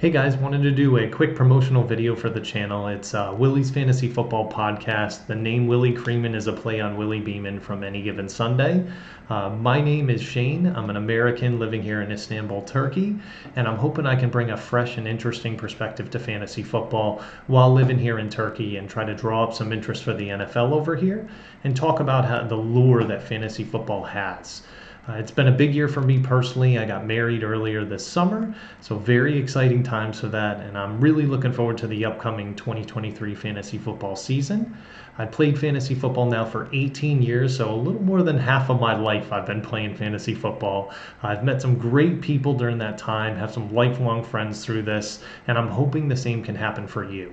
Hey guys, wanted to do a quick promotional video for the channel. It's Willie's Fantasy Football Podcast. The name Willie Creamin is a play on Willie Beeman from Any Given Sunday. My name is Shane. I'm an American living here in Istanbul, Turkey, and I'm hoping I can bring a fresh and interesting perspective to fantasy football while living here in Turkey and try to draw up some interest for the NFL over here and talk about the lure that fantasy football has. It's been a big year for me personally. I got married earlier this summer, so very exciting times for that, and I'm really looking forward to the upcoming 2023 fantasy football season. I've played fantasy football now for 18 years, so a little more than half of my life I've been playing fantasy football. I've met some great people during that time, have some lifelong friends through this, and I'm hoping the same can happen for you.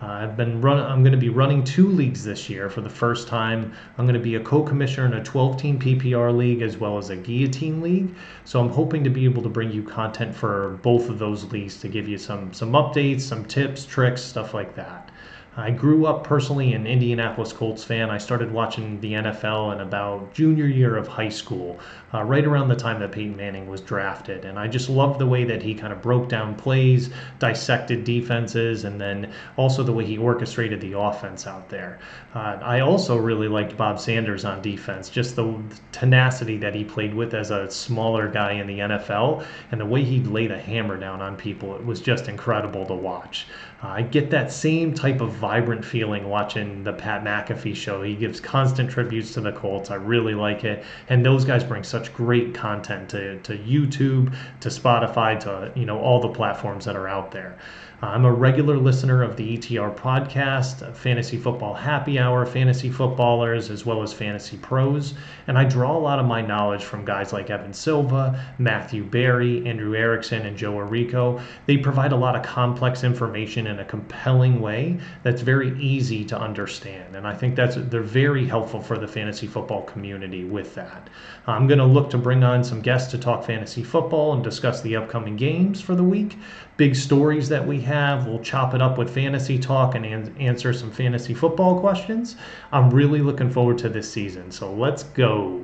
I'm going to be running 2 leagues this year for the first time. I'm going to be a co-commissioner in a 12-team PPR league as well as a guillotine league. So I'm hoping to be able to bring you content for both of those leagues to give you some updates, some tips, tricks, stuff like that. I grew up personally an Indianapolis Colts fan. I started watching the NFL in about junior year of high school, right around the time that Peyton Manning was drafted. And I just loved the way that he kind of broke down plays, dissected defenses, and then also the way he orchestrated the offense out there. I also really liked Bob Sanders on defense, just the tenacity that he played with as a smaller guy in the NFL, and the way he'd lay the hammer down on people. It was just incredible to watch. I get that same type of vibrant feeling watching the Pat McAfee show. He gives constant tributes to the Colts. I really like it. And those guys bring such great content to YouTube, to Spotify, to all the platforms that are out there. I'm a regular listener of the ETR podcast, Fantasy Football Happy Hour, Fantasy Footballers, as well as Fantasy Pros. And I draw a lot of my knowledge from guys like Evan Silva, Matthew Berry, Andrew Erickson, and Joe Arrico. They provide a lot of complex information in a compelling way that's very easy to understand. And I think they're very helpful for the fantasy football community with that. I'm going to look to bring on some guests to talk fantasy football and discuss the upcoming games for the week, big stories that we have. We'll chop it up with fantasy talk and answer some fantasy football questions. I'm really looking forward to this season, so let's go.